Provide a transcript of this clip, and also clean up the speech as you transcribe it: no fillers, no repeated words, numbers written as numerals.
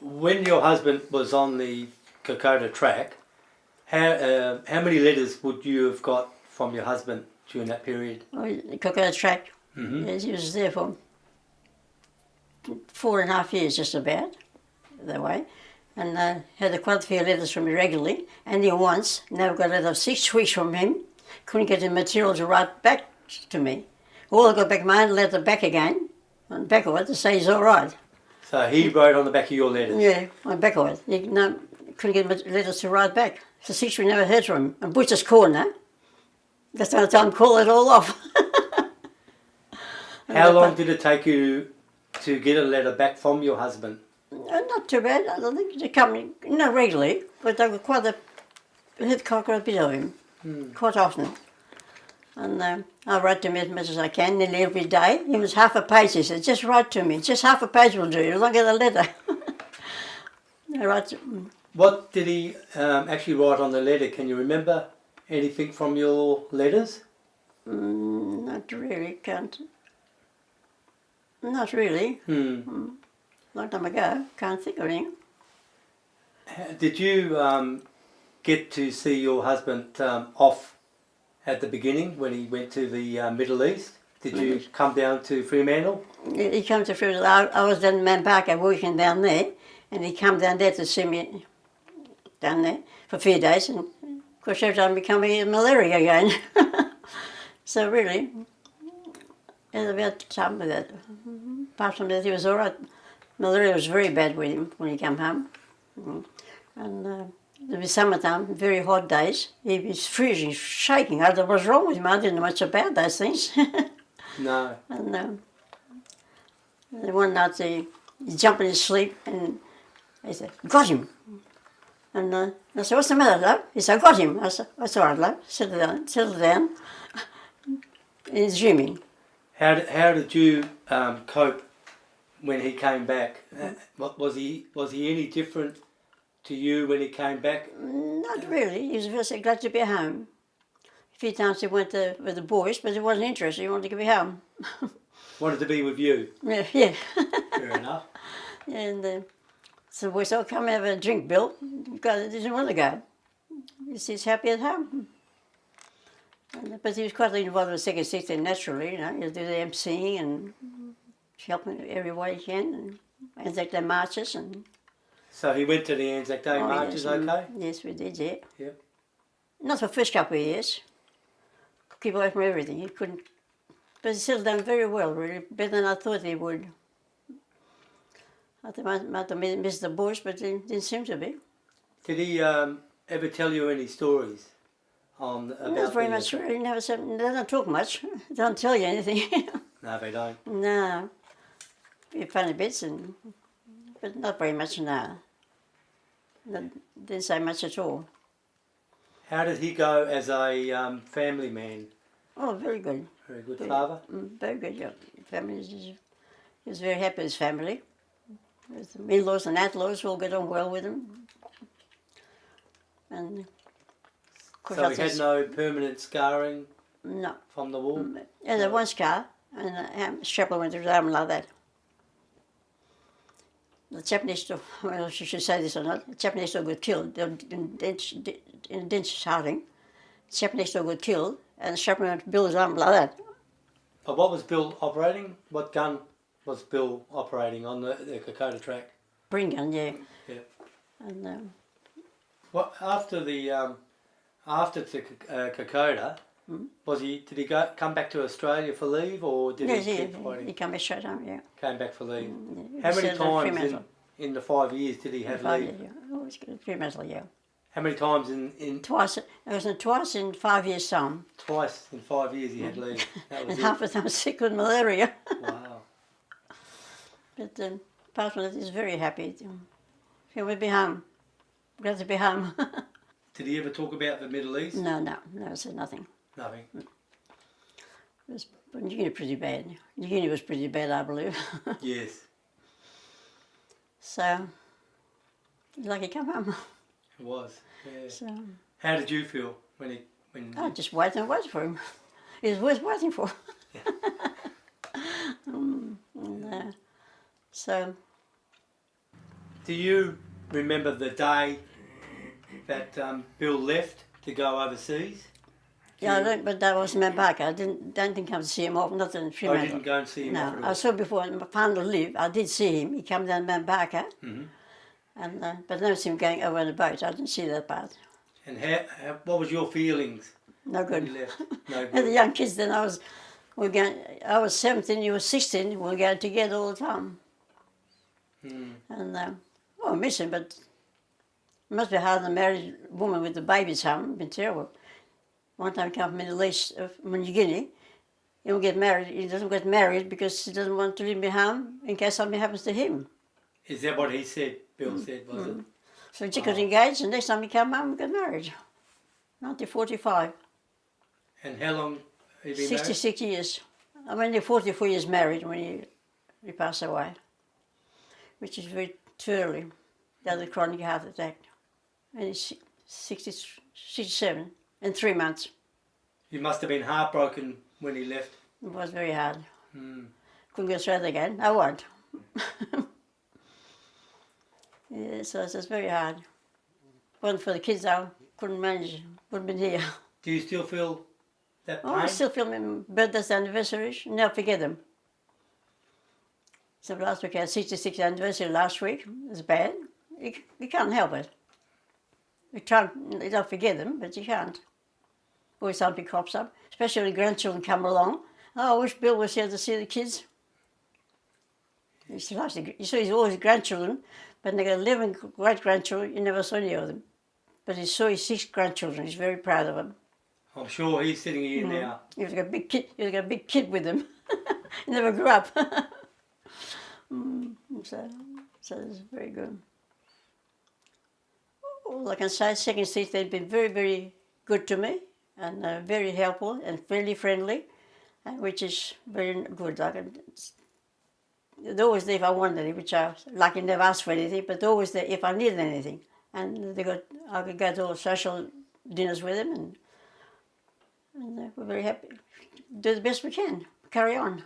when your husband was on the Kokoda track, how many letters would you have got from your husband during that period? Well, the Coconut track. Mm-hmm. Yes, he was there for 4.5 years, just about, that way. And had quite a few letters from me regularly. And then once, now I've got a letter of 6 weeks from him. Couldn't get the material to write back to me. Well, I got back my own letter back again, on back of it, to say he's all right. So he wrote on the back of your letters? Yeah, on back of it. Couldn't get letters to write back. For 6 weeks, never heard from him. And Butcher's Corner, that's the only time I call it all off. How long did it take you to get a letter back from your husband? Not too bad. I don't think they come, not regularly, but they were quite quite a bit of him, quite often. And I write to him as much as I can, nearly every day. It was half a page, he said, just write to me. Just half a page will do, as long as I get a letter. I write to, What did he actually write on the letter? Can you remember anything from your letters? not really, can't. Not really. Long time ago, can't think of anything. Did you get to see your husband off at the beginning when he went to the Middle East? Did you come down to Fremantle? He came to Fremantle. I was down in Manparka working down there, and he came down there to see me down there for a few days, and of course every time he came he had malaria again. So really, it was about time with that. Apart from that, he was all right. Malaria was very bad with him when he came home. And it was summertime, very hot days. He was freezing, shaking. I don't know what was wrong with him. I didn't know much about those things. No. And one night he jumped in his sleep and he said, got him. And I said, what's the matter, love? He said, I got him. I said, that's all right, love. Settle down. And he's dreaming. How did you cope when he came back? Was he any different to you when he came back? Not really. He was very glad to be home. A few times he went with the boys, but he wasn't interested. He wanted to be home. Wanted to be with you? Yeah. Fair enough. And so we said, come have a drink, Bill. Because he didn't want to go. He's happy at home. But he was quite involved with Second Sixty naturally, you know. He'll do the emceeing and helping every way he can. And Anzac Day marches. And So he went to the Anzac Day marches, yes, okay? Yes, we did, yeah. Yep. Not for the first couple of years. Keep away from everything. He couldn't. But he settled down very well, really. Better than I thought he would. I thought he might have missed the boys, but it didn't seem to be. Did he ever tell you any stories about Not very much, really. Never said, they don't talk much. They don't tell you anything. No, they don't. No. A few funny bits, but not very much, no. Didn't say much at all. How did he go as a family man? Oh, very good. Very good father? Very good, yeah. Family, he was very happy with his family. His in-laws and out-laws all get on well with him. And so he had no permanent scarring no. from the war? He had one scar, and his chaplain went through his arm like that. The chap next door, well, she should say this or not, the chap next door got killed in Dench Harding. The chap next door got killed, and the chaplain went to Bill his arm like that. But what was Bill operating? What gun was Bill operating on the Kokoda track? Bring gun, yeah. Yeah. And What after the Kokoda, did he come back to Australia for leave, or did he keep fighting? He came back straight home, yeah. Came back for leave. Yeah. How many times in the 5 years did he have leave? Years, yeah. Always good. Fremantle, yeah. How many times in Twice. It was twice in 5 years' time. Twice in 5 years he had leave. That was And half the time sick with malaria. Wow. But apart from that, he's very happy. He would be home. Glad to be home. Did he ever talk about the Middle East? No, I said nothing. Nothing. But New Guinea pretty bad. New Guinea was pretty bad, I believe. Yes. So, lucky come home. It was. Yeah. So, How did you feel when I just waited for him. It was worth waiting for. Yeah. So, Do you remember the day that Bill left to go overseas? Yeah, I don't, but that was Mambaka. I don't think I would see him often, not in I Fremantle. didn't go and see him off at No, all. I saw before in Pandal live. I did see him. He came down Mambaka, Mhm. and but I never see him going over on a boat. I didn't see that part. And what was your feelings No when good. he left? No And the good. young kids then, I was 17, you were 16. We were going together all the time. Mm. And I miss him, but it must be hard on a married woman with the babies home. It's been terrible. One time he came from the Middle East of New Guinea. He won't get married. He doesn't get married because he doesn't want to leave me home in case something happens to him. Is that what he said? Bill said, was it? So he got engaged, and next time he came home, we got married. 1945. And how long have you been 66 years. I'm only 44 years married when he passed away, which is very too early. He had a chronic heart attack. And he's 67 in 3 months. You must have been heartbroken when he left. It was very hard. Mm. Couldn't go straight again. I won't. Yeah, so it's very hard. Wasn't for the kids, I couldn't manage. Wouldn't been here. Do you still feel that pain? Oh, I still feel my birthdays, anniversaries. Never forget them. So last week I had 66th anniversary last week. It was bad. You can't help it. You don't forget them, but you can't. Always something crops up, especially when grandchildren come along. Oh, I wish Bill was here to see the kids. You see, he's always grandchildren, but they got 11 great-grandchildren, you never saw any of them. But he saw his 6 grandchildren, he's very proud of them. I'm sure he's sitting here now. He was got a big kid with him. He never grew up. So it's very good. All I can say, Second Street, they've been very, very good to me and very helpful and friendly, which is very good. They're always there if I want anything, which I lucky never asked for anything, but they're always there if I needed anything. And I could go to all social dinners with them, and we're very happy. Do the best we can. Carry on.